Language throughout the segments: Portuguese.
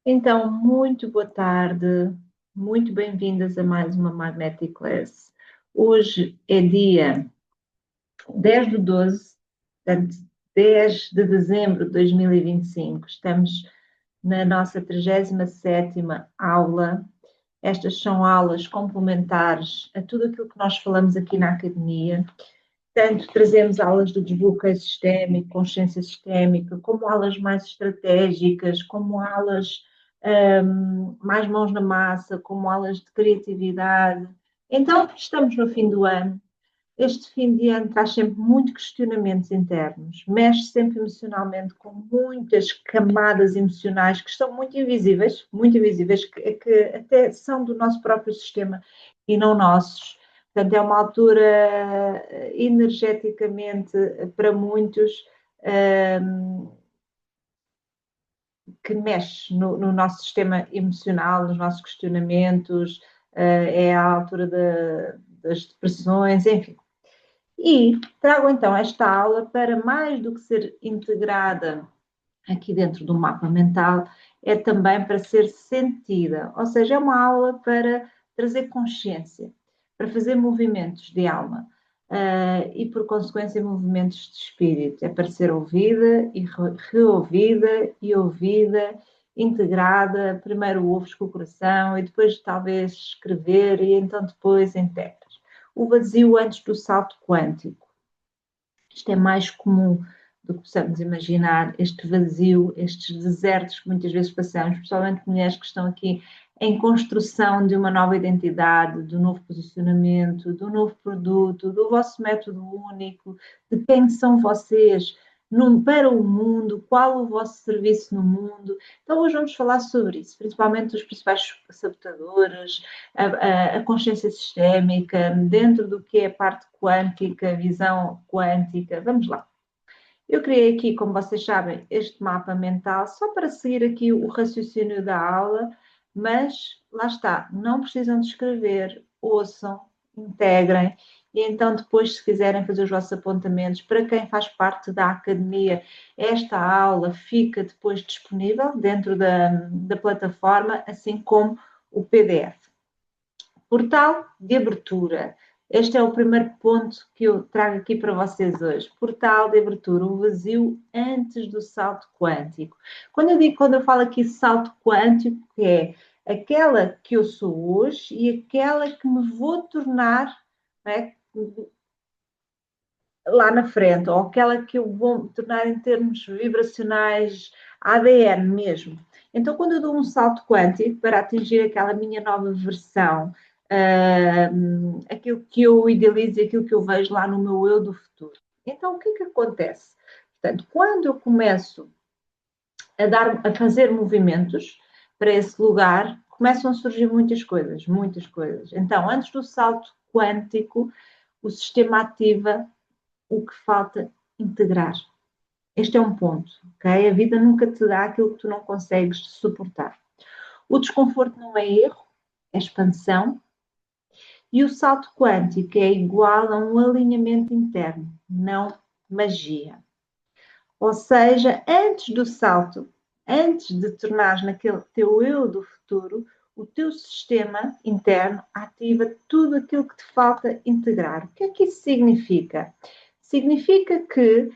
Então, muito boa tarde, muito bem-vindas a mais uma Magnetic Class. Hoje é dia 10 do 12, portanto, 10 de dezembro de 2025. Estamos na nossa 37ª aula. Estas são aulas complementares a tudo aquilo que nós falamos aqui na academia. Tanto trazemos aulas de desbloqueio sistémico, consciência sistémica, como aulas mais estratégicas, como aulas mais mãos na massa, como aulas de criatividade. Então, estamos no fim do ano. Este fim de ano traz sempre muitos questionamentos internos, mexe sempre emocionalmente com muitas camadas emocionais que estão muito invisíveis, que até são do nosso próprio sistema e não nossos. Portanto, é uma altura energeticamente para muitos que mexe no nosso sistema emocional, nos nossos questionamentos, é a altura das depressões, enfim. E trago então esta aula para mais do que ser integrada aqui dentro do mapa mental, é também para ser sentida, ou seja, é uma aula para trazer consciência, para fazer movimentos de alma e, por consequência, movimentos de espírito. É para ser ouvida e reouvida e ouvida, integrada. Primeiro ouves com o coração e depois talvez escrever e então depois integras. O vazio antes do salto quântico. Isto é mais comum do que possamos imaginar, este vazio, estes desertos que muitas vezes passamos, principalmente mulheres que estão aqui em construção de uma nova identidade, do novo posicionamento, do novo produto, do vosso método único, de quem são vocês para o mundo, qual o vosso serviço no mundo. Então hoje vamos falar sobre isso, principalmente os principais sabotadores, a consciência sistémica, dentro do que é a parte quântica, a visão quântica. Vamos lá. Eu criei aqui, como vocês sabem, este mapa mental só para seguir aqui o raciocínio da aula, mas lá está, não precisam de escrever, ouçam, integrem, e então depois, se quiserem fazer os vossos apontamentos, para quem faz parte da academia, esta aula fica depois disponível dentro da plataforma, assim como o PDF. Portal de abertura. Este é o primeiro ponto que eu trago aqui para vocês hoje. Portal de abertura, o vazio antes do salto quântico. Quando eu falo aqui salto quântico, que é aquela que eu sou hoje e aquela que me vou tornar, né, lá na frente, ou aquela que eu vou tornar em termos vibracionais, ADN mesmo. Então, quando eu dou um salto quântico para atingir aquela minha nova versão, aquilo que eu idealizo e aquilo que eu vejo lá no meu eu do futuro. Então, o que é que acontece? Portanto, quando eu começo a fazer movimentos para esse lugar, começam a surgir muitas coisas, muitas coisas. Então, antes do salto quântico, o sistema ativa o que falta integrar. Este é um ponto, ok? A vida nunca te dá aquilo que tu não consegues suportar. O desconforto não é erro, é expansão. E o salto quântico é igual a um alinhamento interno, não magia. Ou seja, antes do salto, antes de tornares naquele teu eu do futuro, o teu sistema interno ativa tudo aquilo que te falta integrar. O que é que isso significa? Significa que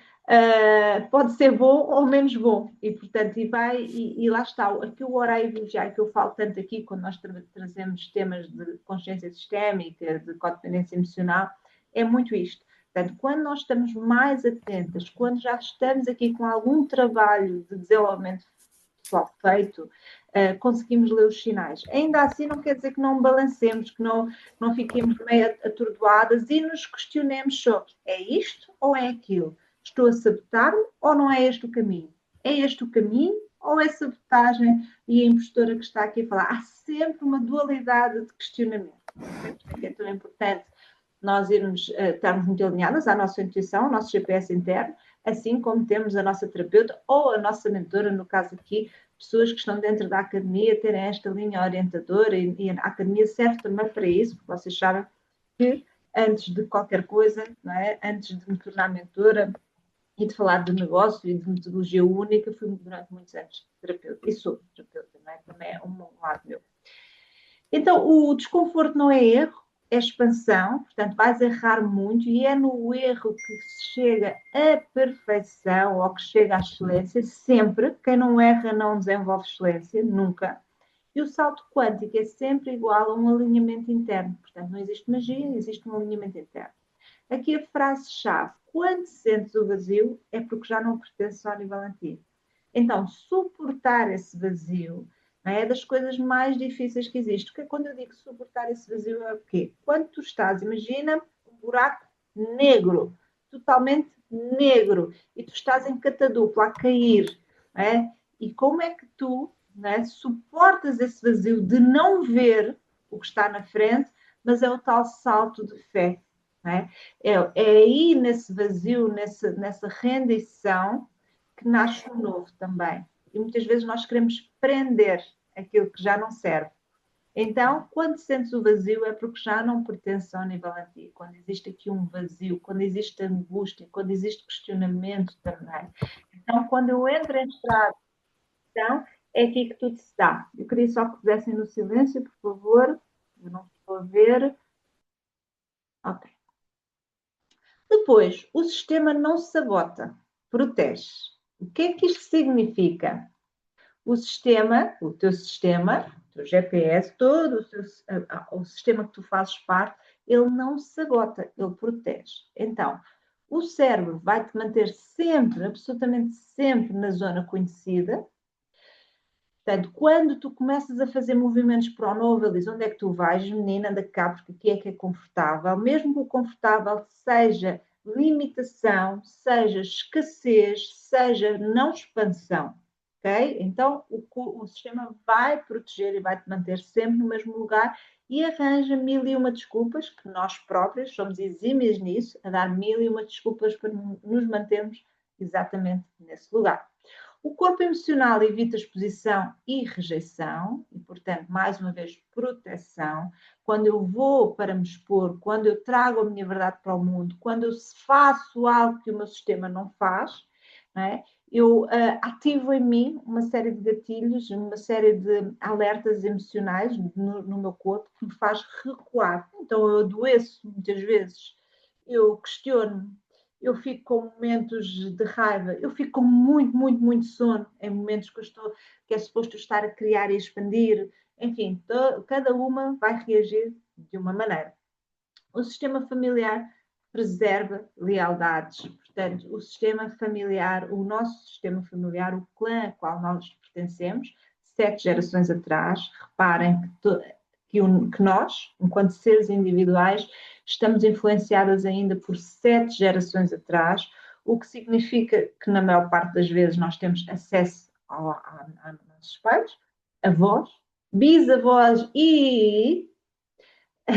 pode ser bom ou menos bom. E, portanto, e lá está, aqui o orar e vigiar que eu falo tanto aqui quando nós trazemos temas de consciência sistémica, de codependência emocional, é muito isto. Portanto, quando nós estamos mais atentas, quando já estamos aqui com algum trabalho de desenvolvimento pessoal feito, conseguimos ler os sinais. Ainda assim, não quer dizer que não balancemos, que não fiquemos meio atordoadas e nos questionemos sobre é isto ou é aquilo? Estou a sabotar-me ou não é este o caminho? É este o caminho ou é sabotagem e a impostora que está aqui a falar? Há sempre uma dualidade de questionamento. É tão importante nós estarmos muito alinhadas à nossa intuição, ao nosso GPS interno, assim como temos a nossa terapeuta ou a nossa mentora, no caso aqui, pessoas que estão dentro da academia, terem esta linha orientadora e a academia serve também para isso, porque vocês sabem que antes de qualquer coisa, não é? Antes de me tornar mentora, e de falar de negócio e de metodologia única, fui durante muitos anos terapeuta, e sou terapeuta, não é? Também é um lado meu. Então, o desconforto não é erro, é expansão, portanto, vais errar muito e é no erro que se chega à perfeição ou que chega à excelência, sempre. Quem não erra não desenvolve excelência, nunca. E o salto quântico é sempre igual a um alinhamento interno, portanto, não existe magia, existe um alinhamento interno. Aqui a frase-chave: quando sentes o vazio, é porque já não pertences ao nível antigo. Então, suportar esse vazio é das coisas mais difíceis que existe. Porque quando eu digo suportar esse vazio é o quê? Quando tu estás, imagina um buraco negro, totalmente negro, e tu estás em catadupla a cair, é? E como é que tu suportas esse vazio de não ver o que está na frente, mas é o tal salto de fé. É aí nesse vazio, nessa rendição, que nasce o novo também. E muitas vezes nós queremos prender aquilo que já não serve. Então, quando sentes o vazio, é porque já não pertence ao nível antigo. Quando existe aqui um vazio, quando existe angústia, quando existe questionamento também. Então, quando eu entro em estado de ação, é aqui que tudo se dá. Eu queria só que pusessem no silêncio, por favor. Eu não estou a ver. Ok. Depois, o sistema não sabota, protege. O que é que isto significa? O teu GPS, todo o sistema que tu fazes parte, ele não sabota, ele protege. Então, o cérebro vai-te manter sempre, absolutamente sempre, na zona conhecida. Portanto, quando tu começas a fazer movimentos para o novo, ele diz: onde é que tu vais, menina, anda cá, porque aqui é que é confortável. Mesmo que o confortável seja limitação, seja escassez, seja não expansão. Ok? Então, o sistema vai proteger e vai te manter sempre no mesmo lugar e arranja mil e uma desculpas, que nós próprios somos exímios nisso, a dar mil e uma desculpas para nos mantermos exatamente nesse lugar. O corpo emocional evita exposição e rejeição, e, portanto, mais uma vez, proteção. Quando eu vou para me expor, quando eu trago a minha verdade para o mundo, quando eu faço algo que o meu sistema não faz, não é? Eu ativo em mim uma série de gatilhos, uma série de alertas emocionais no meu corpo que me faz recuar. Então eu adoeço muitas vezes, eu questiono, eu fico com momentos de raiva, eu fico com muito, muito, muito sono em momentos que é suposto estar a criar e expandir. Enfim, cada uma vai reagir de uma maneira. O sistema familiar preserva lealdades. Portanto, o sistema familiar, o nosso sistema familiar, o clã ao qual nós pertencemos, 7 gerações atrás, reparem que nós, enquanto seres individuais, estamos influenciadas ainda por 7 gerações atrás, o que significa que, na maior parte das vezes, nós temos acesso a nossos pais, avós, bisavós e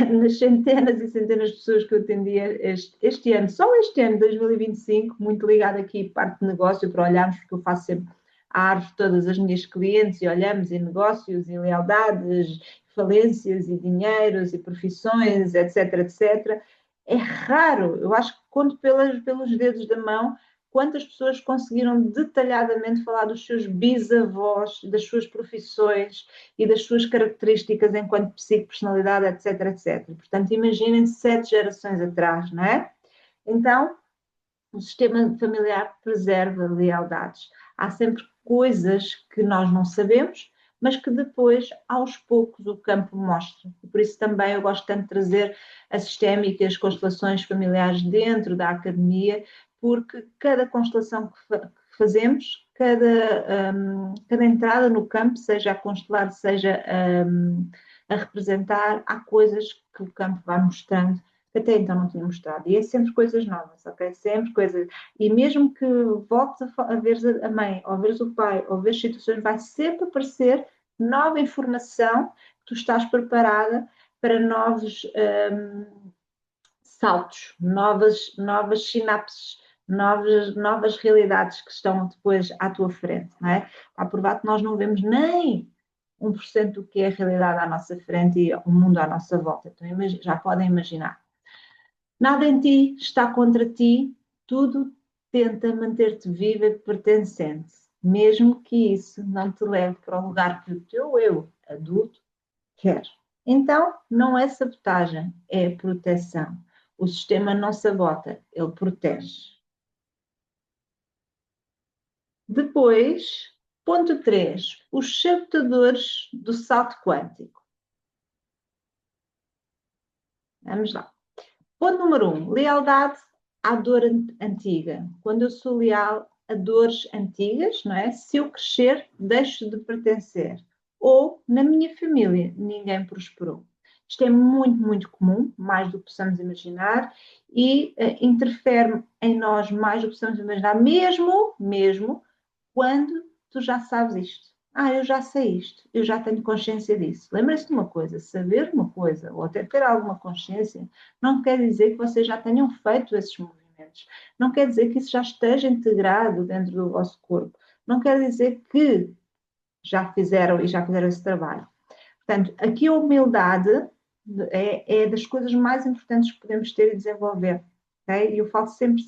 nas centenas e centenas de pessoas que eu atendia este ano, só este ano, 2025, muito ligado aqui parte de negócio, para olharmos, porque eu faço sempre a árvore de todas as minhas clientes e olhamos em negócios e lealdades, falências e dinheiros e profissões, etc, etc. É raro, eu acho que conto pelos dedos da mão quantas pessoas conseguiram detalhadamente falar dos seus bisavós, das suas profissões e das suas características enquanto psicopersonalidade, etc, etc. Portanto, imaginem 7 gerações atrás, não é? Então, o sistema familiar preserva lealdades. Há sempre coisas que nós não sabemos, mas que depois, aos poucos, o campo mostra. E por isso também eu gosto tanto de trazer a sistémica e as constelações familiares dentro da academia, porque cada constelação que fazemos, cada entrada no campo, seja a constelar, seja a representar, há coisas que o campo vai mostrando que até então não tinha mostrado. E é sempre coisas novas, ok? Sempre coisas. E mesmo que voltes a veres a mãe, ou veres o pai, ou veres situações, vai sempre aparecer nova informação que tu estás preparada para novos saltos, novas sinapses, novas realidades que estão depois à tua frente, não é? Está provado que nós não vemos nem 1% do que é a realidade à nossa frente e o mundo à nossa volta. Então, já podem imaginar. Nada em ti está contra ti, tudo tenta manter-te viva e pertencente, mesmo que isso não te leve para o lugar que o teu eu adulto quer. Então, não é sabotagem, é proteção. O sistema não sabota, ele protege. Depois, ponto 3, os sabotadores do salto quântico. Vamos lá. Ponto número 1, lealdade à dor antiga. Quando eu sou leal a dores antigas, não é? Se eu crescer, deixo de pertencer. Ou, na minha família, ninguém prosperou. Isto é muito, muito comum, mais do que possamos imaginar, e interfere em nós mais do que possamos imaginar, mesmo quando tu já sabes isto. Eu já sei isto, eu já tenho consciência disso. Lembra-se de uma coisa, saber uma coisa, ou até ter alguma consciência, não quer dizer que vocês já tenham feito esses movimentos. Não quer dizer que isso já esteja integrado dentro do vosso corpo. Não quer dizer que já fizeram esse trabalho. Portanto, aqui a humildade é das coisas mais importantes que podemos ter e desenvolver. Okay? E eu falo sempre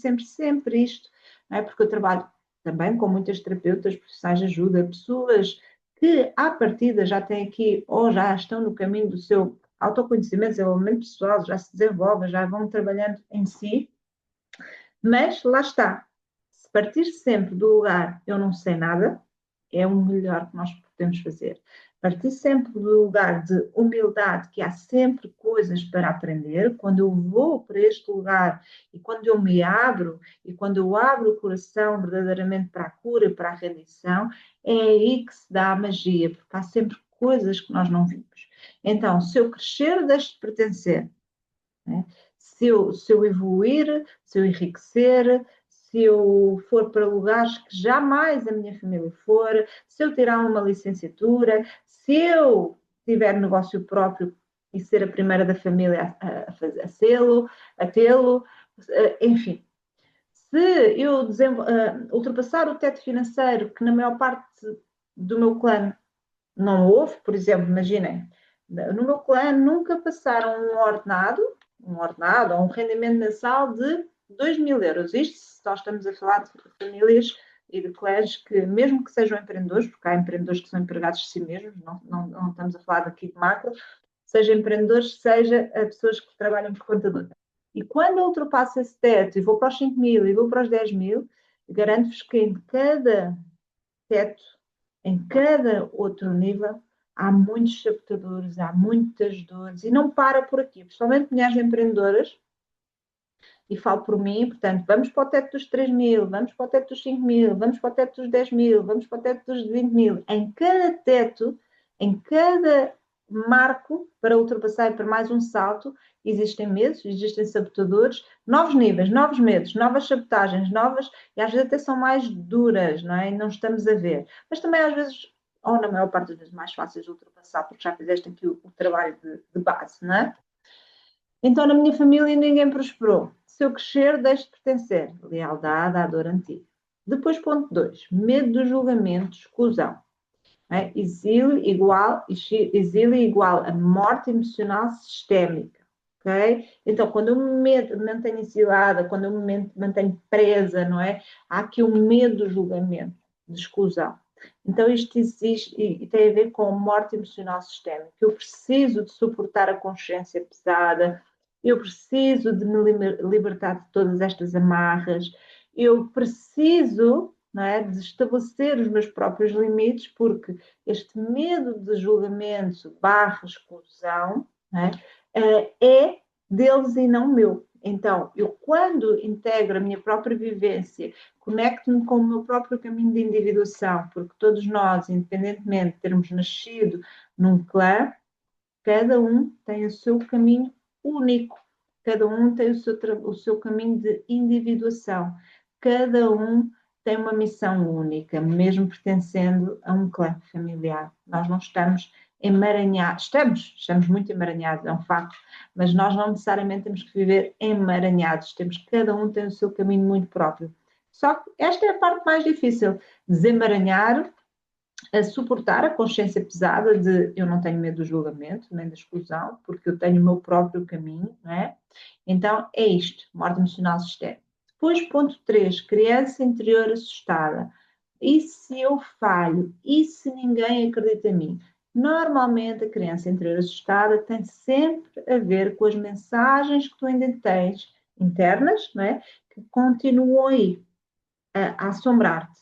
isto, não é? Porque eu trabalho também com muitas terapeutas, profissionais de ajuda, pessoas que à partida já têm aqui ou já estão no caminho do seu autoconhecimento, desenvolvimento pessoal, já se desenvolvem, já vão trabalhando em si, mas lá está, se partir sempre do lugar eu não sei nada, é o melhor que nós podemos fazer. Partir sempre do lugar de humildade, que há sempre coisas para aprender. Quando eu vou para este lugar e quando eu me abro e quando eu abro o coração verdadeiramente para a cura e para a rendição, é aí que se dá a magia, porque há sempre coisas que nós não vimos. Então, se eu crescer, deixo de pertencer. Né? Se eu evoluir, se eu enriquecer, se eu for para lugares que jamais a minha família for, se eu tirar uma licenciatura, se eu tiver negócio próprio e ser a primeira da família a tê-lo, enfim. Se eu ultrapassar o teto financeiro, que na maior parte do meu clã não houve, por exemplo, imaginem, no meu clã nunca passaram um ordenado ou um rendimento mensal de 2.000 euros. Isto se nós estamos a falar de famílias e de clãs que, mesmo que sejam empreendedores, porque há empreendedores que são empregados de si mesmos, não estamos a falar daqui de macro, seja empreendedores, seja pessoas que trabalham por conta de outra. E quando eu ultrapasso esse teto e vou para os 5.000 e vou para os 10.000, garanto-vos que em cada teto, em cada outro nível, há muitos sabotadores, há muitas dores, e não para por aqui, principalmente mulheres empreendedoras, e falo por mim, portanto, vamos para o teto dos 3.000, vamos para o teto dos 5.000, vamos para o teto dos 10.000, vamos para o teto dos 20.000. Em cada teto, em cada marco para ultrapassar e para mais um salto, existem medos, existem sabotadores, novos níveis, novos medos, novas sabotagens, novas, e às vezes até são mais duras, não é? E não estamos a ver. Mas também às vezes, ou na maior parte das vezes, mais fáceis de ultrapassar, porque já fizeste aqui o trabalho de base, não é? Então, na minha família, ninguém prosperou. Se eu crescer, deixo de pertencer. Lealdade à dor antiga. Depois, ponto 2. Medo do julgamento, exclusão. Exílio igual a morte emocional sistémica. Okay? Então, quando eu me mantenho exilada, quando eu me mantenho presa, não é? Há aqui um medo do julgamento, de exclusão. Então, isto existe e tem a ver com morte emocional sistémica. Eu preciso de suportar a consciência pesada, eu preciso de me libertar de todas estas amarras, eu preciso, não é, de estabelecer os meus próprios limites, porque este medo de julgamento / exclusão, não é deles e não meu. Então, eu quando integro a minha própria vivência, conecto-me com o meu próprio caminho de individuação, porque todos nós, independentemente de termos nascido num clã, cada um tem o seu caminho único, cada um tem o seu caminho de individuação, cada um tem uma missão única, mesmo pertencendo a um clã familiar. Nós não estamos emaranhados, estamos muito emaranhados, é um facto, mas nós não necessariamente temos que viver emaranhados, cada um tem o seu caminho muito próprio. Só que esta é a parte mais difícil, desemaranhar, a suportar a consciência pesada de eu não tenho medo do julgamento, nem da exclusão, porque eu tenho o meu próprio caminho, não é? Então, é isto, morte emocional sistémica. Depois, ponto 3, criança interior assustada. E se eu falho? E se ninguém acredita em mim? Normalmente, a criança interior assustada tem sempre a ver com as mensagens que tu ainda tens internas, não é? Que continuam aí a assombrar-te.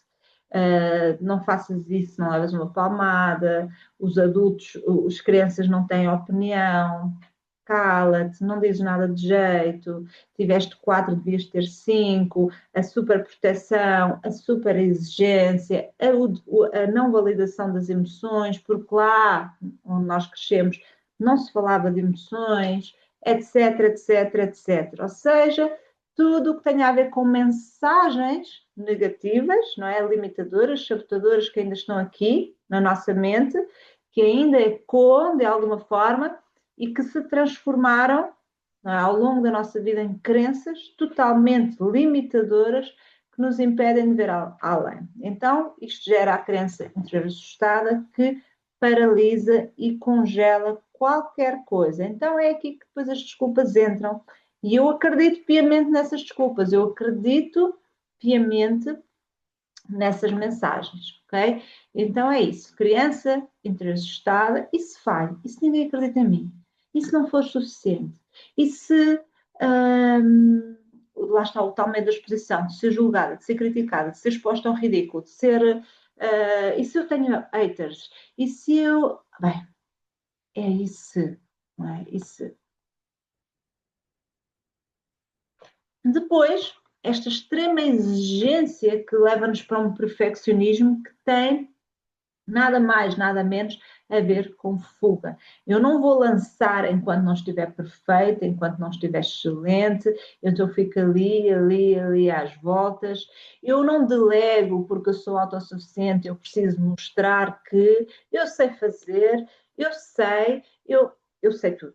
Não faças isso, não levas uma palmada, os adultos, as crianças não têm opinião, cala-te, não dizes nada de jeito, tiveste 4, devias ter 5, a superproteção, a super exigência, a não validação das emoções, porque lá onde nós crescemos não se falava de emoções, etc, etc, etc. Ou seja, tudo o que tem a ver com mensagens negativas, não é? Limitadoras, sabotadoras que ainda estão aqui na nossa mente, que ainda ecoam de alguma forma e que se transformaram ao longo da nossa vida em crenças totalmente limitadoras que nos impedem de ver além. Então, isto gera a crença interior assustada que paralisa e congela qualquer coisa. Então, é aqui que depois as desculpas entram. E eu acredito piamente nessas desculpas, eu acredito piamente nessas mensagens, ok? Então é isso, criança interior assustada, e se falha? E se ninguém acredita em mim? E se não for suficiente? E se, lá está o tal medo da exposição, de ser julgada, de ser criticada, de ser exposta ao ridículo, de ser, e se eu tenho haters? E se eu, bem, é isso, não é? Isso. Depois, esta extrema exigência que leva-nos para um perfeccionismo que tem nada mais, nada menos a ver com fuga. Eu não vou lançar enquanto não estiver perfeita, enquanto não estiver excelente, então eu fico ali às voltas. Eu não delego porque eu sou autossuficiente, eu preciso mostrar que eu sei fazer, eu sei tudo.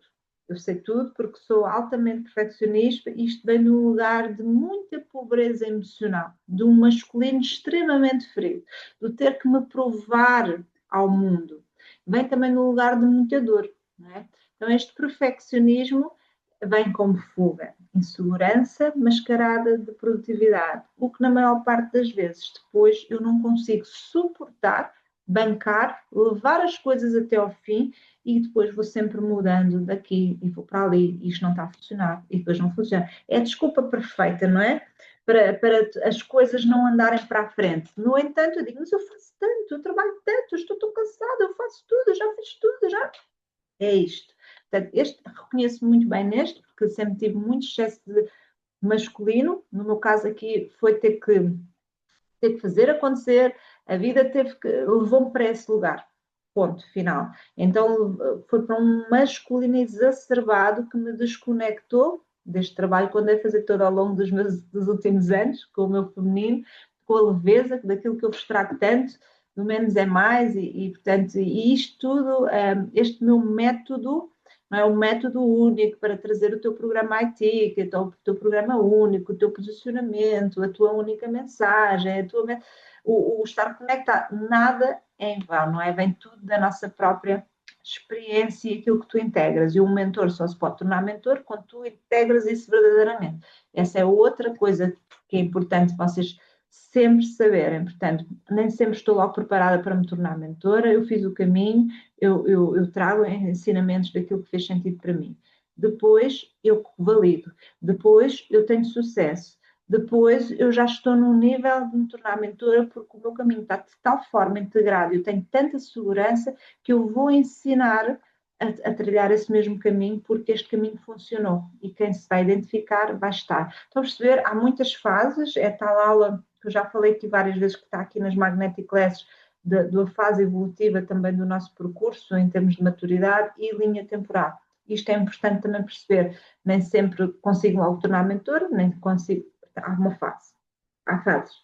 Eu sei tudo porque sou altamente perfeccionista e isto vem num lugar de muita pobreza emocional, de um masculino extremamente frio, de ter que me provar ao mundo. Vem também num lugar de muita dor. Não é? Então, este perfeccionismo vem como fuga, insegurança mascarada de produtividade, o que na maior parte das vezes depois eu não consigo suportar, bancar, levar as coisas até ao fim e depois vou sempre mudando daqui e vou para ali e isto não está a funcionar e depois não funciona. É a desculpa perfeita, não é? Para as coisas não andarem para a frente. No entanto, eu digo, mas eu faço tanto, eu trabalho tanto, eu estou tão cansada, eu faço tudo, eu já fiz tudo, já. É isto. Portanto, reconheço muito bem neste, porque sempre tive muito excesso de masculino. No meu caso aqui foi ter que fazer acontecer, a vida levou-me para esse lugar. Ponto, final. Então foi para um masculino exacerbado que me desconectou deste trabalho que andei a fazer todo ao longo dos últimos anos, com o meu feminino, com a leveza, daquilo que eu vos trago tanto, do menos é mais, portanto, e isto tudo, este meu método, não é um método único para trazer o teu programa IT, que é o teu programa único, o teu posicionamento, a tua única mensagem, o estar conectado, nada é em vão, não é? Vem tudo da nossa própria experiência e aquilo que tu integras. E um mentor só se pode tornar mentor quando tu integras isso verdadeiramente. Essa é outra coisa que é importante vocês sempre saberem. Portanto, nem sempre estou logo preparada para me tornar mentora, eu fiz o caminho, eu trago ensinamentos daquilo que fez sentido para mim. Depois eu valido, depois eu tenho sucesso, depois eu já estou num nível de me tornar mentora porque o meu caminho está de tal forma integrado, eu tenho tanta segurança que eu vou ensinar a trilhar esse mesmo caminho porque este caminho funcionou e quem se vai identificar vai estar. Estão a perceber? Há muitas fases, é tal aula que eu já falei aqui várias vezes que está aqui nas Magnetic Classes da fase evolutiva também do nosso percurso em termos de maturidade e linha temporal. Isto é importante também perceber. Nem sempre consigo logo tornar mentor, nem consigo. Há uma fase. Há fases.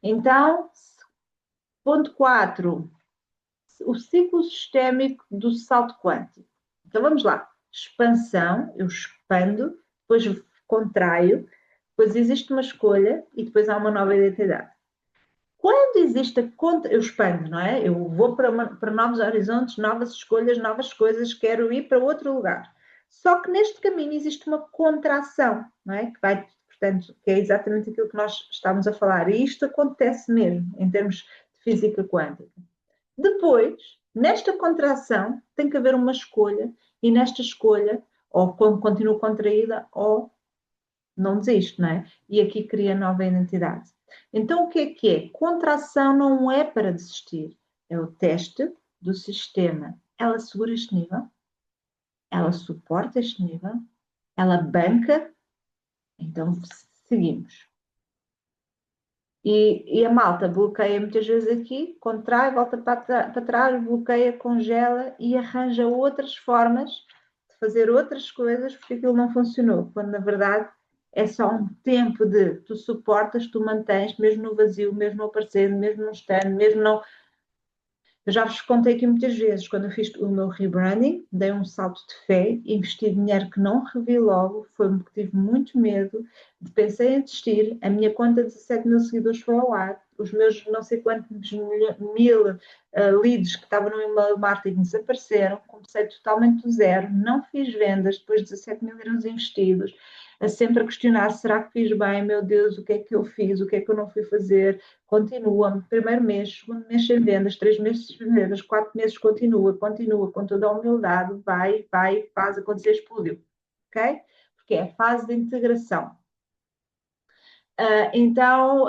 Então, ponto 4. O ciclo sistémico do salto quântico. Então vamos lá. Expansão, eu expando, depois contraio, depois existe uma escolha e depois há uma nova identidade. Quando existe eu expando, não é? Eu vou para novos horizontes, novas escolhas, novas coisas, quero ir para outro lugar. Só que neste caminho existe uma contração, não é? Que vai, portanto, que é exatamente aquilo que nós estamos a falar. E isto acontece mesmo, em termos de física quântica. Depois, nesta contração, tem que haver uma escolha, e nesta escolha, ou continuo contraída, ou não desisto, não é? E aqui cria nova identidade. Então, o que é que é? Contração não é para desistir, é o teste do sistema. Ela segura este nível? Ela suporta este nível? Ela banca? Então, seguimos. E a malta bloqueia muitas vezes aqui, contrai, volta para trás, bloqueia, congela e arranja outras formas de fazer outras coisas porque aquilo não funcionou, quando na verdade é só um tempo de tu suportas, tu mantens, mesmo no vazio, mesmo no aparecendo, mesmo não estando, mesmo não. Eu já vos contei aqui muitas vezes, quando eu fiz o meu rebranding, dei um salto de fé, investi dinheiro que não revi logo, foi porque tive muito medo, pensei em desistir, a minha conta de 17 mil seguidores foi ao ar, os meus não sei quantos mil leads que estavam no email marketing desapareceram, comecei totalmente do zero, não fiz vendas, depois de 17 mil euros investidos, sempre a questionar, será que fiz bem, meu Deus, o que é que eu fiz, o que é que eu não fui fazer, continua, primeiro mês, segundo mês sem vendas, 3 meses sem vendas, 4 meses continua, com toda a humildade, vai, faz acontecer, explodiu, ok? Porque é a fase de integração. Então,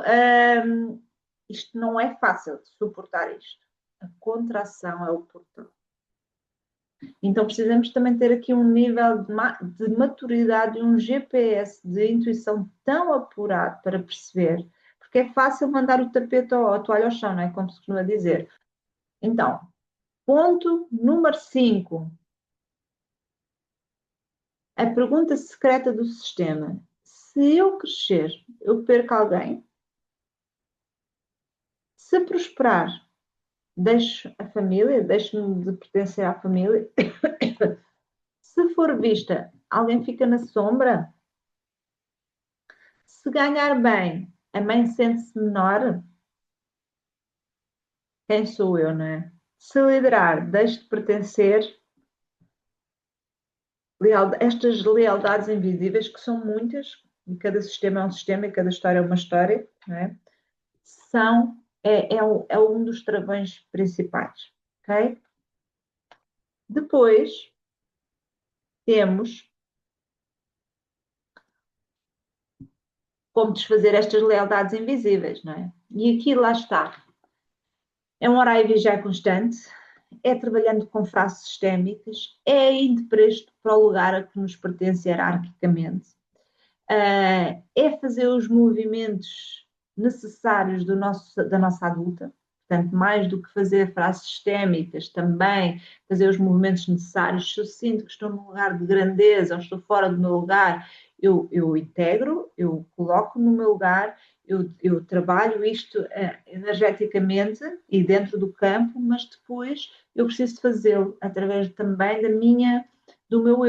isto não é fácil de suportar isto. A contração é o portão. Então precisamos também ter aqui um nível de maturidade, um GPS de intuição tão apurado para perceber, porque é fácil mandar o tapete ou a toalha ao chão, não é? Como se costuma dizer. Então, ponto número 5. A pergunta secreta do sistema. Se eu crescer, eu perco alguém? Se prosperar, deixo a família, deixo-me de pertencer à família? Se for vista, alguém fica na sombra? Se ganhar bem, a mãe sente-se menor? Quem sou eu, não é? Se liderar, deixo de pertencer? Estas lealdades invisíveis, que são muitas, e cada sistema é um sistema e cada história é uma história, não é? É um dos travões principais, ok? Depois temos como desfazer estas lealdades invisíveis, não é? E aqui lá está. É um orar e vigiar constante, é trabalhando com frases sistémicas, é indo presto para o lugar a que nos pertence hierarquicamente, é fazer os movimentos necessários da nossa adulta, portanto, mais do que fazer frases sistémicas, também fazer os movimentos necessários. Se eu sinto que estou num lugar de grandeza ou estou fora do meu lugar, eu integro, eu coloco no meu lugar, eu trabalho isto energeticamente e dentro do campo, mas depois eu preciso de fazê-lo através também do meu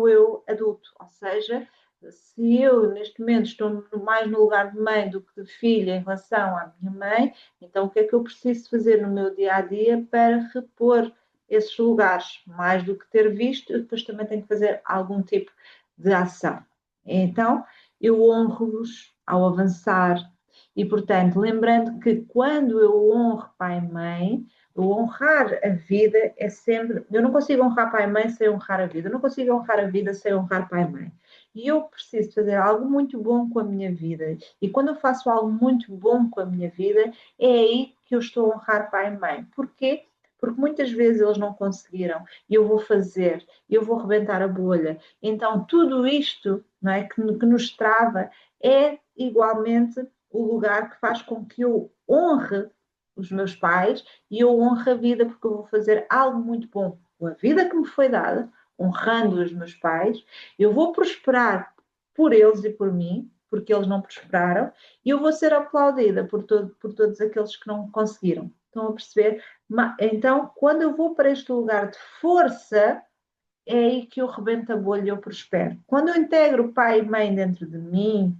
eu adulto, ou seja, se eu neste momento estou mais no lugar de mãe do que de filha em relação à minha mãe, então o que é que eu preciso fazer no meu dia a dia para repor esses lugares? Mais do que ter visto, eu depois também tenho que fazer algum tipo de ação. Então, eu honro-vos ao avançar e, portanto, lembrando que quando eu honro pai e mãe, o honrar a vida é sempre. Eu não consigo honrar pai e mãe sem honrar a vida. Eu não consigo honrar a vida sem honrar pai e mãe. E eu preciso fazer algo muito bom com a minha vida. E quando eu faço algo muito bom com a minha vida, é aí que eu estou a honrar pai e mãe. Porquê? Porque muitas vezes eles não conseguiram. E eu vou fazer, eu vou rebentar a bolha. Então, tudo isto, não é, que nos trava é igualmente o lugar que faz com que eu honre os meus pais e eu honro a vida, porque eu vou fazer algo muito bom com a vida que me foi dada, honrando os meus pais, eu vou prosperar por eles e por mim, porque eles não prosperaram, e eu vou ser aplaudida por todos aqueles que não conseguiram. Estão a perceber? Então, quando eu vou para este lugar de força, é aí que eu rebento a bolha e eu prospero. Quando eu integro pai e mãe dentro de mim,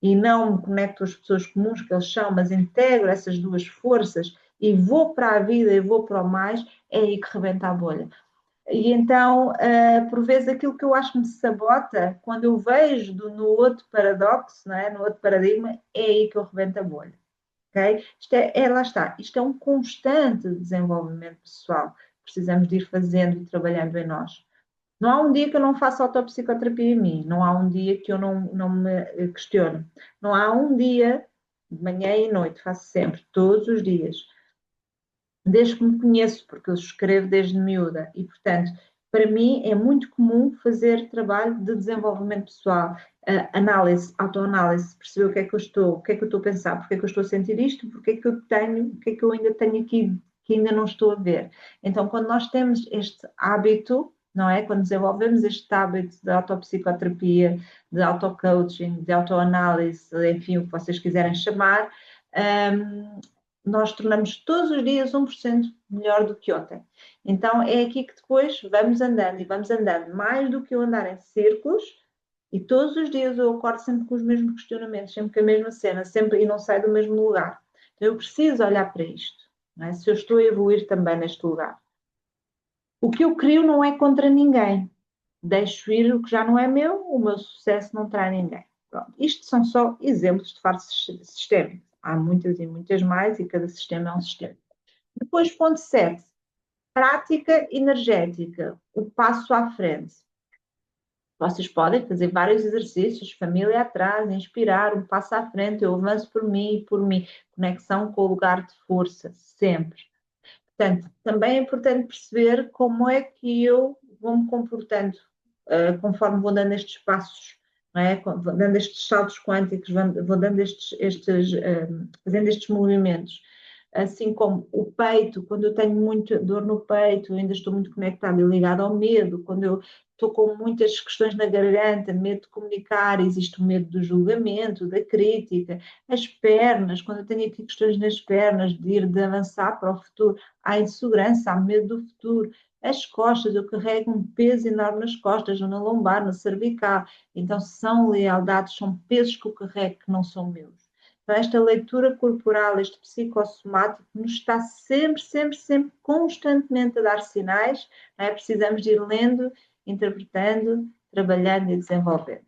e não me conecto às pessoas comuns que eles são, mas integro essas duas forças e vou para a vida e vou para o mais, é aí que rebenta a bolha. E então, por vezes, aquilo que eu acho que me sabota, quando eu vejo no outro paradoxo, não é? No outro paradigma, é aí que eu rebento a bolha. Okay? Lá está, isto é um constante desenvolvimento pessoal. Precisamos de ir fazendo e trabalhando em nós. Não há um dia que eu não faça autopsicoterapia em mim, não há um dia que eu não me questione. Não há um dia, de manhã e noite, faço sempre, todos os dias, desde que me conheço, porque eu escrevo desde miúda e, portanto, para mim é muito comum fazer trabalho de desenvolvimento pessoal, análise, autoanálise, perceber o que é que eu estou, o que é que eu estou a pensar, porque é que eu estou a sentir isto, porque é que eu tenho, o que é que eu ainda tenho aqui que ainda não estou a ver. Então, quando nós temos este hábito, não é? Quando desenvolvemos este hábito de autopsicoterapia, de auto-coaching, de autoanálise, enfim, o que vocês quiserem chamar, nós tornamos todos os dias 1% melhor do que ontem. Então é aqui que depois vamos andando e vamos andando, mais do que eu andar em círculos, e todos os dias eu acordo sempre com os mesmos questionamentos, sempre com a mesma cena, sempre e não saio do mesmo lugar. Então eu preciso olhar para isto, não é? Se eu estou a evoluir também neste lugar. O que eu crio não é contra ninguém. Deixo ir o que já não é meu, o meu sucesso não trai ninguém. Pronto. Isto são só exemplos de farsa sistémica. Há muitas e muitas mais e cada sistema é um sistema. Depois, ponto 7. Prática energética. O passo à frente. Vocês podem fazer vários exercícios, família atrás, inspirar, um passo à frente, eu avanço por mim e por mim. Conexão com o lugar de força, sempre. Portanto, também é importante perceber como é que eu vou me comportando conforme vou dando estes passos, não é? Vou dando estes saltos quânticos, vou dando fazendo estes movimentos. Assim como o peito, quando eu tenho muita dor no peito, ainda estou muito conectada e ligada ao medo, quando eu estou com muitas questões na garganta, medo de comunicar, existe o medo do julgamento, da crítica, as pernas, quando eu tenho aqui questões nas pernas, de avançar para o futuro, há insegurança, há medo do futuro, as costas, eu carrego um peso enorme nas costas, ou na lombar, na cervical, então são lealdades, são pesos que eu carrego que não são meus. Então, esta leitura corporal, este psicossomático, nos está sempre, sempre, sempre, constantemente a dar sinais, não é? Precisamos de ir lendo, interpretando, trabalhando e desenvolvendo.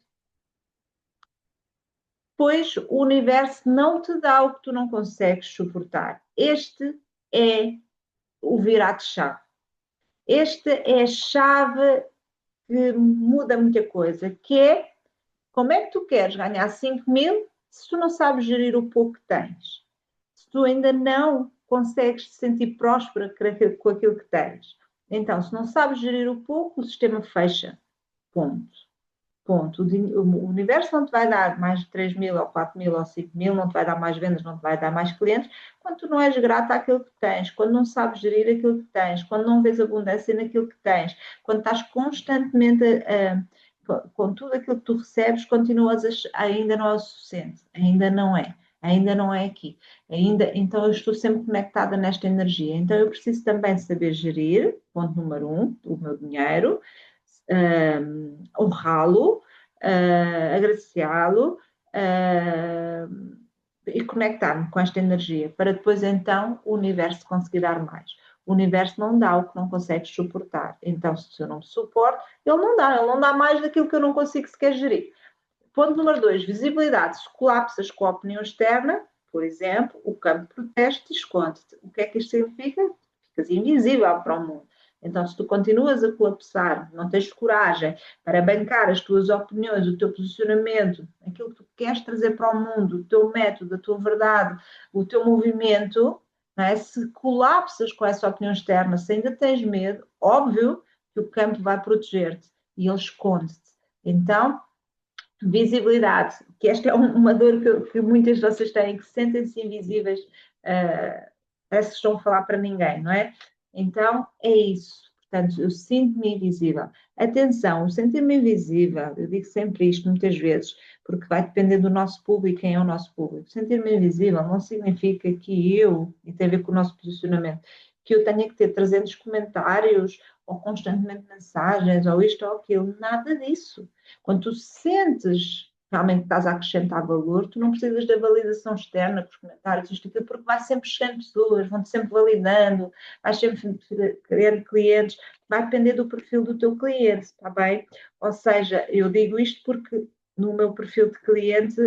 Pois o universo não te dá o que tu não consegues suportar. Este é o virar de chave. Esta é a chave que muda muita coisa, que é como é que tu queres ganhar 5.000 se tu não sabes gerir o pouco que tens? Se tu ainda não consegues te sentir próspera com aquilo que tens. Então, se não sabes gerir o pouco, o sistema fecha. Ponto. Ponto. O universo não te vai dar mais de 3.000 ou 4.000 ou 5.000, não te vai dar mais vendas, não te vai dar mais clientes, quando tu não és grata àquilo que tens, quando não sabes gerir aquilo que tens, quando não vês abundância naquilo que tens, quando estás constantemente com tudo aquilo que tu recebes, continuas ainda não é o suficiente, ainda não é aqui, então eu estou sempre conectada nesta energia, então eu preciso também saber gerir, ponto número 1, o meu dinheiro, honrá-lo, agraciá-lo e conectar-me com esta energia para depois então o universo conseguir dar mais. O universo não dá o que não consegue suportar. Então, se eu não me suporto, ele não dá mais daquilo que eu não consigo sequer gerir. Ponto número 2, visibilidade. Se colapsas com a opinião externa, por exemplo, o campo protege-te e esconde-te. O que é que isto significa? Ficas invisível para o mundo. Então, se tu continuas a colapsar, não tens coragem para bancar as tuas opiniões, o teu posicionamento, aquilo que tu queres trazer para o mundo, o teu método, a tua verdade, o teu movimento, não é? Se colapsas com essa opinião externa, se ainda tens medo, óbvio que o campo vai proteger-te e ele esconde-te. Então, visibilidade, que esta é uma dor que muitas de vocês têm, que sentem-se invisíveis, parece que estão a falar para ninguém, não é? Então, é isso. Portanto, eu sinto-me invisível. Atenção, o sentir-me invisível, eu digo sempre isto muitas vezes, porque vai depender do nosso público, quem é o nosso público. Sentir-me invisível não significa que eu, e tem a ver com o nosso posicionamento, que eu tenha que ter 300 comentários ou constantemente mensagens, ou isto ou aquilo, nada disso. Quando tu sentes realmente que estás a acrescentar valor, tu não precisas da validação externa, dos comentários, isto aquilo, porque vai sempre chegando pessoas, vão-te sempre validando, vais sempre querer clientes. vai depender do perfil do teu cliente, está bem? Ou seja, eu digo isto porque no meu perfil de cliente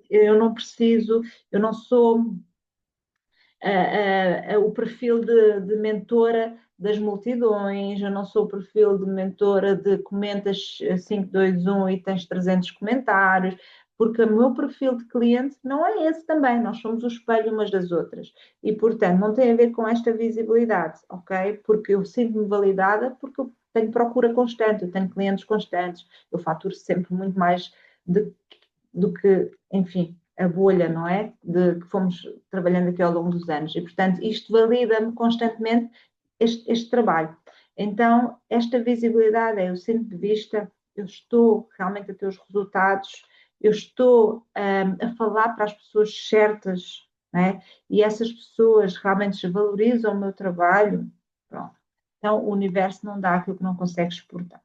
eu não preciso, eu não sou o perfil de mentora das multidões, eu não sou o perfil de mentora de comentas 5, 2, 1 e tens 300 comentários, porque o meu perfil de cliente não é esse também, nós somos o espelho umas das outras. E, portanto, não tem a ver com esta visibilidade, ok? Porque eu sinto-me validada porque eu tenho procura constante, eu tenho clientes constantes, eu faturo sempre muito mais de, do que, enfim, a bolha, não é? De que fomos trabalhando aqui ao longo dos anos. E, portanto, isto valida-me constantemente este trabalho. Então, esta visibilidade é o centro de vista, eu estou realmente a ter os resultados, eu estou a falar para as pessoas certas, não é? E essas pessoas realmente valorizam o meu trabalho. Pronto. Então, o universo não dá aquilo que não consegue exportar.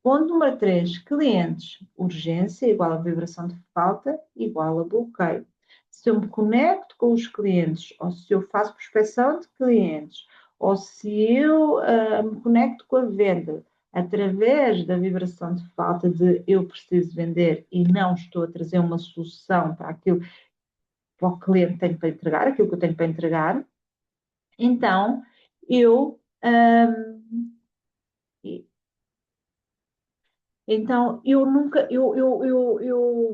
Ponto número 3, clientes. Urgência igual a vibração de falta igual a bloqueio. Se eu me conecto com os clientes, ou se eu faço prospecção de clientes, ou se eu me conecto com a venda através da vibração de falta de eu preciso vender e não estou a trazer uma solução para aquilo que o cliente tem para entregar, aquilo que eu tenho para entregar, então eu Então, eu nunca, eu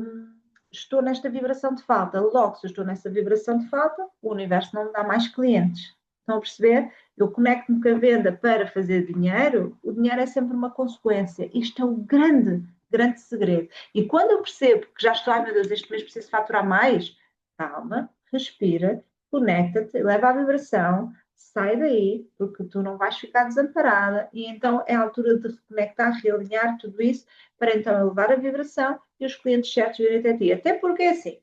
estou nesta vibração de falta. Logo, se eu estou nessa vibração de falta, o universo não me dá mais clientes. Estão a perceber? Eu conecto-me com a venda para fazer dinheiro, o dinheiro é sempre uma consequência. Isto é o grande, grande segredo. E quando eu percebo que já estou, ai meu Deus, este mês preciso faturar mais, calma, respira, conecta-te, leva a vibração, sai daí, porque tu não vais ficar desamparada, e então é a altura de reconectar, realinhar tudo isso, para então elevar a vibração e os clientes certos virem até ti. Até porque é assim,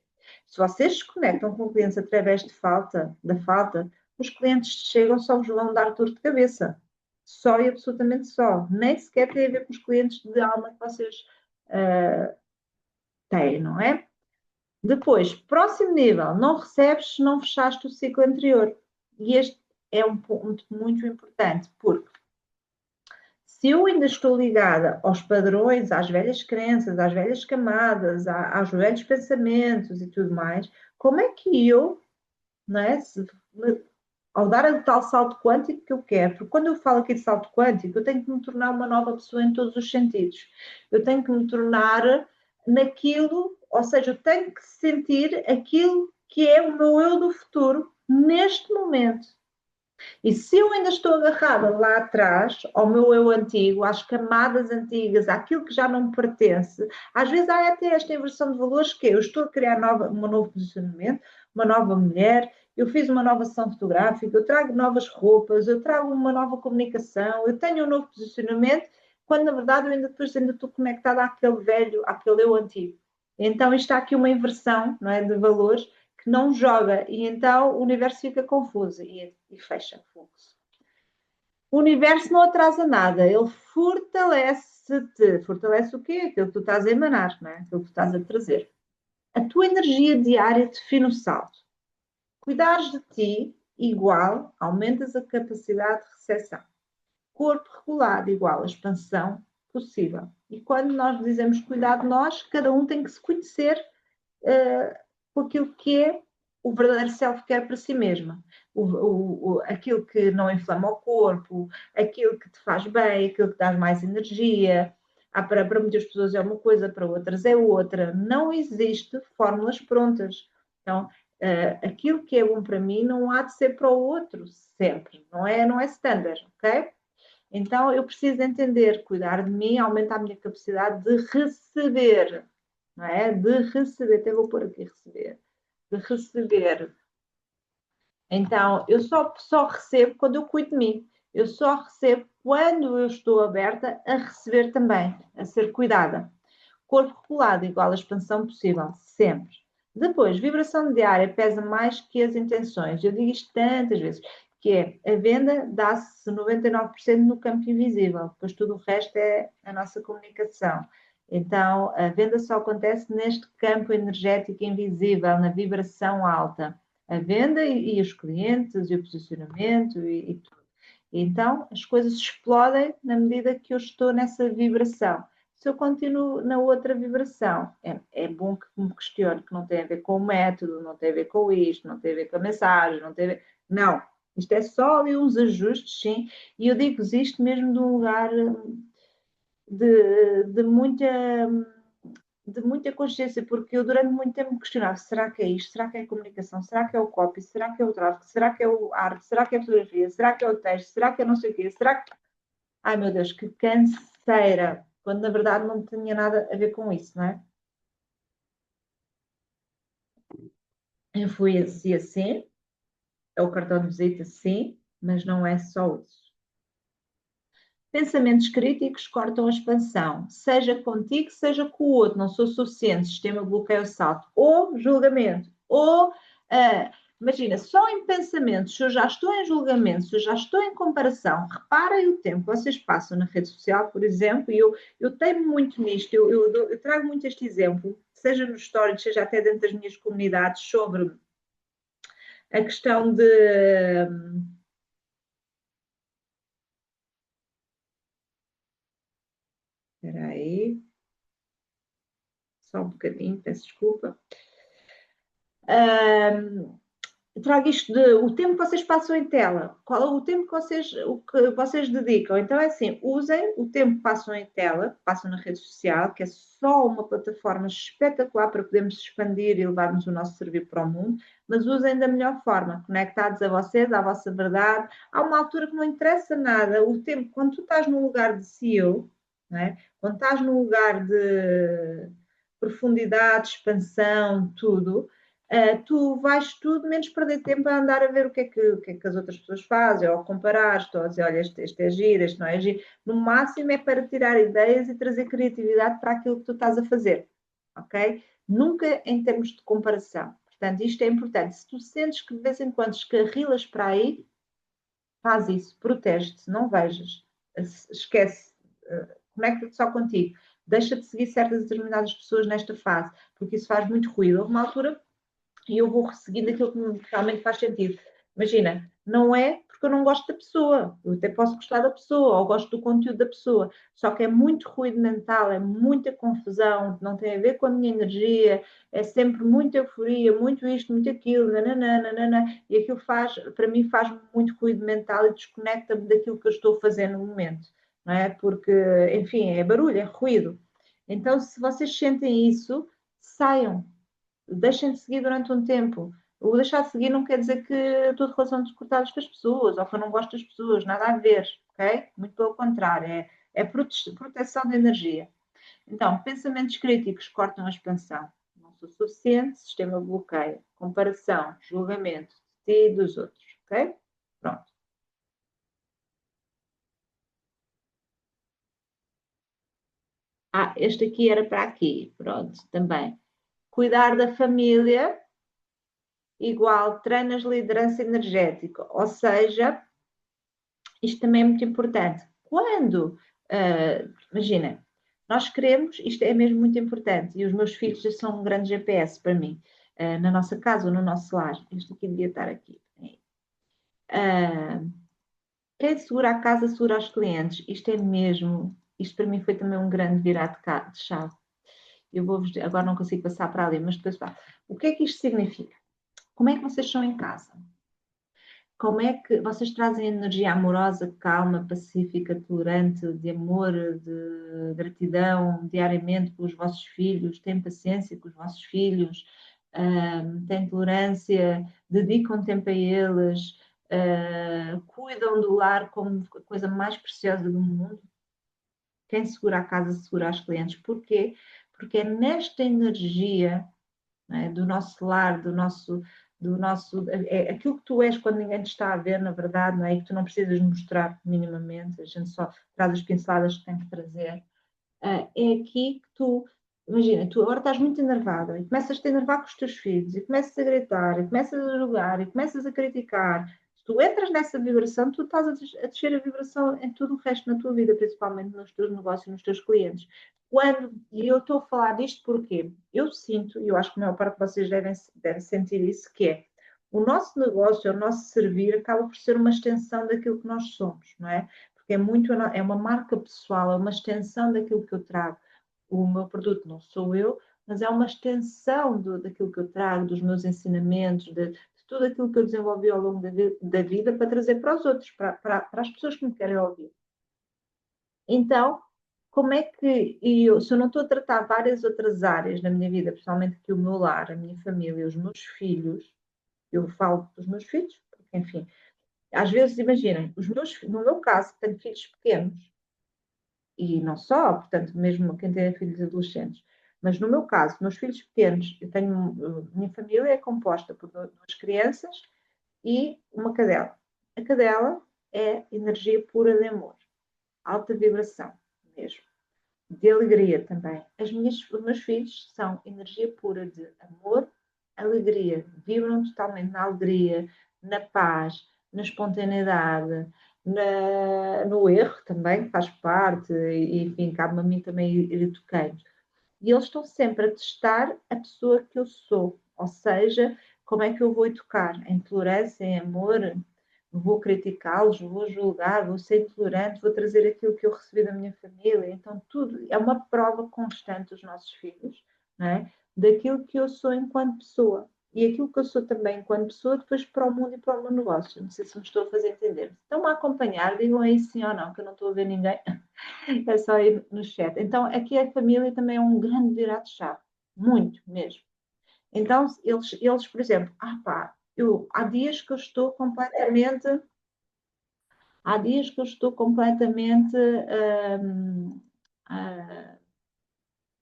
se vocês se conectam com clientes através de falta, da falta, os clientes chegam só vos vão dar dor de cabeça. Só e absolutamente só. Nem sequer tem a ver com os clientes de alma que vocês têm, não é? Depois, próximo nível, não recebes se não fechaste o ciclo anterior. E este é um ponto muito importante, porque se eu ainda estou ligada aos padrões, às velhas crenças, às velhas camadas, aos velhos pensamentos e tudo mais, como é que eu, não é, ao dar o tal salto quântico que eu quero, porque quando eu falo aqui de salto quântico, eu tenho que me tornar uma nova pessoa em todos os sentidos. Eu tenho que me tornar naquilo, ou seja, eu tenho que sentir aquilo que é o meu eu do futuro neste momento. E se eu ainda estou agarrada lá atrás, ao meu eu antigo, às camadas antigas, àquilo que já não me pertence, às vezes há até esta inversão de valores que eu estou a criar um novo posicionamento, uma nova mulher, eu fiz uma nova sessão fotográfica, eu trago novas roupas, eu trago uma nova comunicação, eu tenho um novo posicionamento, quando na verdade eu ainda estou conectada àquele velho, àquele eu antigo. Então está aqui uma inversão, não é, de valores que não joga e então o universo fica confuso e fecha o fluxo. O universo não atrasa nada, ele fortalece-te. Fortalece o quê? Aquilo que tu estás a emanar, não é? Aquilo que tu estás a trazer. A tua energia diária define o salto. Cuidares de ti igual, aumentas a capacidade de recepção. Corpo regulado igual a expansão possível. E quando nós dizemos cuidar de nós, cada um tem que se conhecer com aquilo que é o verdadeiro self-care para si mesma. Aquilo que não inflama o corpo, aquilo que te faz bem, aquilo que dá mais energia. Para muitas pessoas é uma coisa, para outras é outra. Não existe fórmulas prontas. Então, aquilo que é bom para mim não há de ser para o outro sempre. Não é standard, ok? Então, eu preciso entender, cuidar de mim, aumentar a minha capacidade de receber, não é? De receber, até vou pôr aqui receber, de receber. Então, eu só recebo quando eu cuido de mim. Eu só recebo quando eu estou aberta a receber também, a ser cuidada. Corpo regulado igual a expansão possível, sempre. Depois, vibração diária pesa mais que as intenções. Eu digo isto tantas vezes, que é a venda dá-se 99% no campo invisível, depois tudo o resto é a nossa comunicação. Então, a venda só acontece neste campo energético invisível, na vibração alta. A venda e os clientes, e o posicionamento e tudo. Então, as coisas explodem na medida que eu estou nessa vibração. Se eu continuo na outra vibração, é bom que me questione, que não tem a ver com o método, não tem a ver com isto, não tem a ver com a mensagem, não tem a ver... Não, isto é só ali uns ajustes, sim, e eu digo-vos isto mesmo de um lugar de muita consciência, porque eu durante muito tempo me questionava, será que é isto? Será que é a comunicação? Será que é o copy? Será que é o tráfego? Será que é o arte? Será que é a fotografia? Será que é o texto? Será que é não sei o quê? Será que... Ai meu Deus, que canseira! Quando na verdade não tinha nada a ver com isso, não é? Eu fui assim, é o cartão de visita, sim, mas não é só isso. Pensamentos críticos cortam a expansão, seja contigo, seja com o outro, não sou suficiente, sistema bloqueio salto, ou julgamento, ou imagina, só em pensamentos, se eu já estou em julgamento, se eu já estou em comparação, reparem o tempo que vocês passam na rede social, por exemplo, e eu tenho muito nisto, eu trago muito este exemplo, seja nos stories, seja até dentro das minhas comunidades, sobre a questão de. Espera aí, só um bocadinho, peço desculpa. Trago isto de o tempo que vocês passam em tela, qual é o que vocês dedicam. Então é assim, usem o tempo que passam em tela, passam na rede social, que é só uma plataforma espetacular para podermos expandir e levarmos o nosso serviço para o mundo, mas usem da melhor forma, conectados a vocês, à vossa verdade. Há uma altura que não interessa nada, o tempo, quando tu estás no lugar de CEO, não é? Quando estás no lugar de profundidade, expansão, tudo, tu vais tudo menos perder tempo a andar a ver o que é que as outras pessoas fazem, ou comparar, estou a dizer, olha, este é giro, este não é giro. No máximo é para tirar ideias e trazer criatividade para aquilo que tu estás a fazer, ok? Nunca em termos de comparação. Portanto, isto é importante. Se tu sentes que de vez em quando escarrilas para aí, faz isso, protege-te, não vejas, esquece, conecta-te só contigo. Deixa de seguir certas determinadas pessoas nesta fase, porque isso faz muito ruído. Houve uma altura e eu vou seguindo aquilo que realmente faz sentido. Imagina, não é porque eu não gosto da pessoa, eu até posso gostar da pessoa ou gosto do conteúdo da pessoa, só que é muito ruído mental, é muita confusão, não tem a ver com a minha energia, é sempre muita euforia, muito isto, muito aquilo, nananana, e aquilo faz, para mim, faz muito ruído mental e desconecta-me daquilo que eu estou a fazer no momento, não é? Porque, enfim, é barulho, é ruído. Então, se vocês sentem isso, saiam, deixem de seguir durante um tempo. O deixar de seguir não quer dizer que estou de relações cortadas com as pessoas ou que eu não gosto das pessoas, nada a ver, ok? Muito pelo contrário, é proteção da energia. Então, pensamentos críticos cortam a expansão. Não sou suficiente, sistema bloqueia. Comparação, julgamento de ti e dos outros, ok? Pronto. Ah, este aqui era para aqui, pronto, também. Cuidar da família igual treinas liderança energética, ou seja, isto também é muito importante. Quando, imagina, nós queremos, isto é mesmo muito importante, e os meus filhos já são um grande GPS para mim, na nossa casa ou no nosso lar. Isto aqui devia estar aqui. Uh, quem segura a casa segura os clientes. Isto é mesmo, isto para mim foi também um grande virar de chave. Eu vou agora não consigo passar para ali, mas depois falo. O que é que isto significa? Como é que vocês são em casa? Como é que vocês trazem energia amorosa, calma, pacífica, tolerante, de amor, de gratidão diariamente com os vossos filhos? Têm paciência com os vossos filhos? Têm tolerância? Dedicam tempo a eles? Cuidam do lar como a coisa mais preciosa do mundo? Quem segura a casa segura os clientes. Porquê? Porque é nesta energia, não é, do nosso lar, do nosso aquilo que tu és quando ninguém te está a ver, na verdade, não é? E que tu não precisas mostrar minimamente, a gente só traz as pinceladas que tem que trazer. É aqui que tu, imagina, tu agora estás muito enervada e começas a te enervar com os teus filhos e começas a gritar e começas a julgar e começas a criticar. Se tu entras nessa vibração, tu estás a descer a vibração em tudo o resto na tua vida, principalmente nos teus negócios, nos teus clientes. E eu estou a falar disto porque eu sinto, e eu acho que a maior parte de vocês devem sentir isso, que é o nosso negócio, o nosso servir, acaba por ser uma extensão daquilo que nós somos, não é? Porque é uma marca pessoal, é uma extensão daquilo que eu trago. O meu produto não sou eu, mas é uma extensão daquilo que eu trago, dos meus ensinamentos, de tudo aquilo que eu desenvolvi ao longo da vida para trazer para os outros, para as pessoas que me querem ouvir. Então, como é que se eu não estou a tratar várias outras áreas na minha vida, principalmente aqui o meu lar, a minha família, os meus filhos, eu falo dos meus filhos, porque, enfim, às vezes, imaginem, no meu caso, tenho filhos pequenos, e não só, portanto, mesmo quem tem filhos adolescentes, mas no meu caso, meus filhos pequenos, minha família é composta por duas crianças e uma cadela. A cadela é energia pura de amor, alta vibração mesmo, de alegria também. Os meus filhos são energia pura de amor, alegria, vibram totalmente na alegria, na paz, na espontaneidade, no erro também, que faz parte, e enfim, cabe-me a mim também ir educando. E eles estão sempre a testar a pessoa que eu sou, ou seja, como é que eu vou educar? Em tolerância, em amor? Vou criticá-los, vou julgar, vou ser intolerante, vou trazer aquilo que eu recebi da minha família. Então, tudo é uma prova constante dos nossos filhos, não é? Daquilo que eu sou enquanto pessoa. E aquilo que eu sou também enquanto pessoa, depois para o mundo e para o meu negócio. Não sei se me estou a fazer entender. Estão-me a acompanhar, digam aí sim ou não, que eu não estou a ver ninguém. É só ir no chat. Então, aqui a família também é um grande virado-chave. Muito mesmo. Então, por exemplo, há dias que eu estou completamente. Há dias que eu estou completamente. Ah,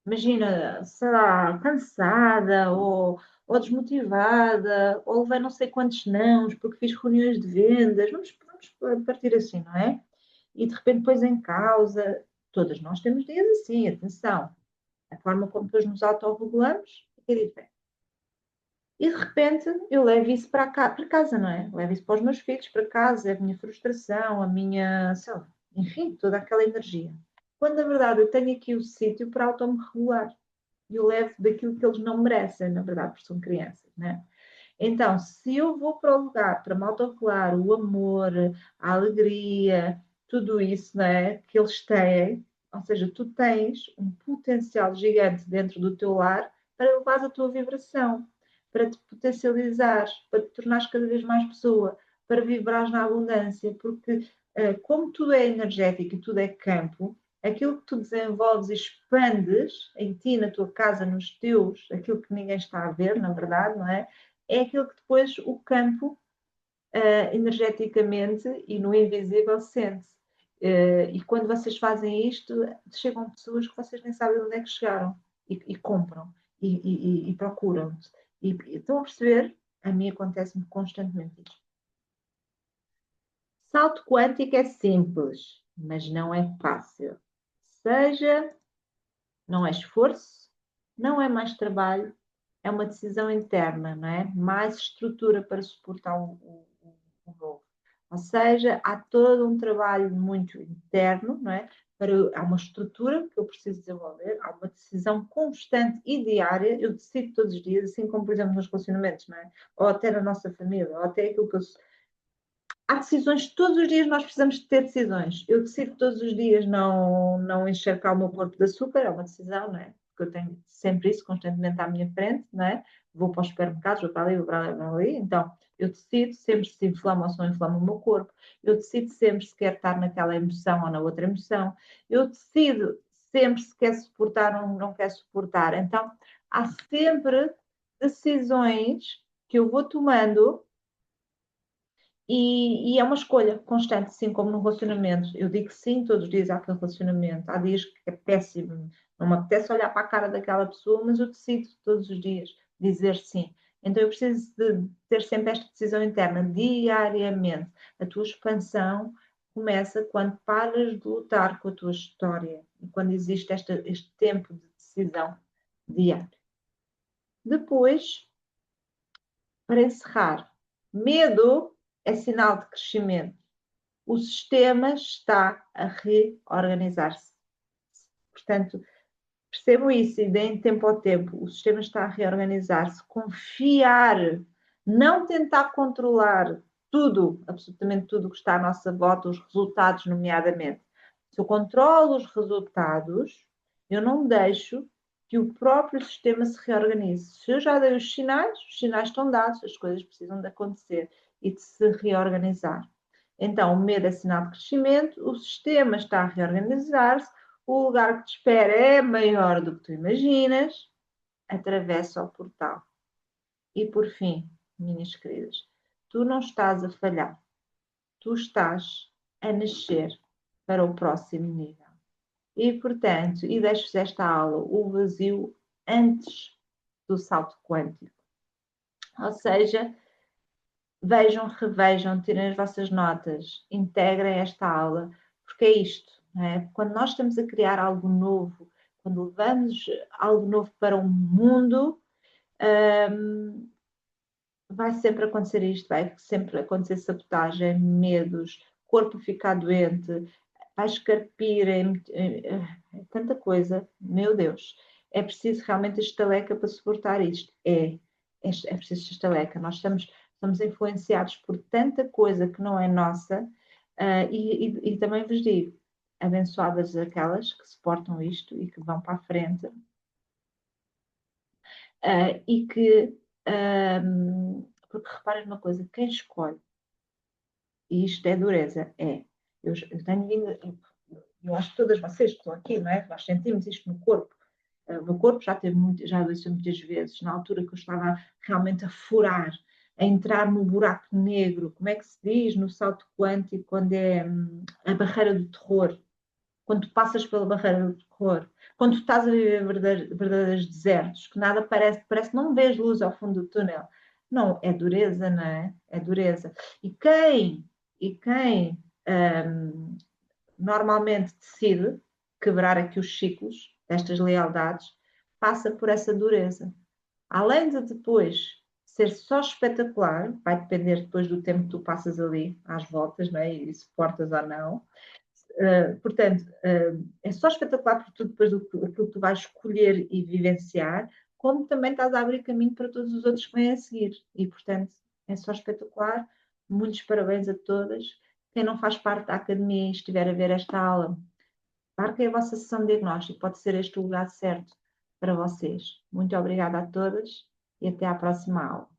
imagina, sei lá, cansada ou desmotivada, ou levei não sei quantos nãos porque fiz reuniões de vendas. Vamos partir assim, não é? E de repente pôs em causa. Todas nós temos dias assim, atenção. A forma como depois nos autorregulamos é diferente. E de repente eu levo isso para casa, não é? Levo isso para os meus filhos, para casa, a minha frustração, a minha, sei lá, enfim, toda aquela energia. Quando na verdade eu tenho aqui o sítio para auto-me regular. E eu levo daquilo que eles não merecem, na verdade, porque são crianças, não é? Então, se eu vou para o lugar para me autorregular o amor, a alegria, tudo isso, não é? Que eles têm, ou seja, tu tens um potencial gigante dentro do teu lar para elevar a tua vibração, para te potencializares, para te tornares cada vez mais pessoa, para vibrares na abundância, porque como tudo é energético e tudo é campo, aquilo que tu desenvolves e expandes em ti, na tua casa, nos teus, aquilo que ninguém está a ver, na verdade, não é? É aquilo que depois o campo, energeticamente e no invisível, sente. E quando vocês fazem isto, chegam pessoas que vocês nem sabem onde é que chegaram e compram e procuram. E estão a perceber? A mim acontece-me constantemente isto. Salto quântico é simples, mas não é fácil. Seja, não é esforço, não é mais trabalho, é uma decisão interna, não é? Mais estrutura para suportar o novo. Ou seja, há todo um trabalho muito interno, não é? Há uma estrutura que eu preciso desenvolver, há uma decisão constante e diária, eu decido todos os dias, assim como, por exemplo, nos relacionamentos, não é? Ou até na nossa família, ou até aquilo que eu. Há decisões, todos os dias nós precisamos de ter decisões. Eu decido todos os dias não encharcar o meu corpo de açúcar, é uma decisão, não é? Porque eu tenho sempre isso constantemente à minha frente, não é? Vou para os supermercados, vou para ali, vou para ali, vou para ali. Então, eu decido sempre se inflama ou se não inflama o meu corpo. Eu decido sempre se quer estar naquela emoção ou na outra emoção. Eu decido sempre se quer suportar ou não quer suportar. Então, há sempre decisões que eu vou tomando e é uma escolha constante, assim como no relacionamento. Eu digo sim todos os dias àquele relacionamento. Há dias que é péssimo, não me apetece olhar para a cara daquela pessoa, mas eu decido todos os dias dizer sim. Então eu preciso de ter sempre esta decisão interna, diariamente. A tua expansão começa quando paras de lutar com a tua história e quando existe este tempo de decisão diária. Depois, para encerrar, medo é sinal de crescimento. O sistema está a reorganizar-se. Portanto, percebam isso e deem tempo ao tempo. O sistema está a reorganizar-se. Confiar Não tentar controlar tudo, absolutamente tudo que está à nossa volta, os resultados, nomeadamente. Se eu controlo os resultados, eu não deixo que o próprio sistema se reorganize. Se eu já dei os sinais estão dados, as coisas precisam de acontecer e de se reorganizar. Então, o medo é sinal de crescimento, o sistema está a reorganizar-se, o lugar que te espera é maior do que tu imaginas, atravessa o portal. E por fim, minhas queridas, tu não estás a falhar, tu estás a nascer para o próximo nível. E portanto, e deixo-vos esta aula, o vazio antes do salto quântico. Ou seja, vejam, revejam, tirem as vossas notas, integrem esta aula, porque é isto, não é? Quando nós estamos a criar algo novo, quando levamos algo novo para o mundo, vai sempre acontecer isto, vai sempre acontecer sabotagem, medos, corpo ficar doente, vai escarpir, tanta coisa, meu Deus. É preciso realmente a estaleca para suportar isto. É preciso a estaleca. Nós estamos influenciados por tanta coisa que não é nossa, e também vos digo, abençoadas aquelas que suportam isto e que vão para a frente, e que, porque reparem uma coisa, quem escolhe, e isto é dureza, eu tenho vindo, eu acho que todas vocês que estão aqui, não é? Nós sentimos isto no corpo. O meu corpo já teve muito, já aconteceu muitas vezes, na altura que eu estava realmente a furar, a entrar no buraco negro, como é que se diz, no salto quântico, quando é a barreira do terror, quando tu passas pela barreira do terror, quando tu estás a viver verdadeiros desertos, que nada parece que não vês luz ao fundo do túnel. Não, é dureza, não é? É dureza. E quem normalmente decide quebrar aqui os ciclos destas lealdades, passa por essa dureza. Além de depois ser só espetacular, vai depender depois do tempo que tu passas ali às voltas, não é? E suportas ou não. Portanto, é só espetacular por tudo depois aquilo que tu vais escolher e vivenciar, como também estás a abrir caminho para todos os outros que vêm a seguir. E, portanto, é só espetacular. Muitos parabéns a todas. Quem não faz parte da academia e estiver a ver esta aula, marquem a vossa sessão de diagnóstico. Pode ser este o lugar certo para vocês. Muito obrigada a todas e até à próxima aula.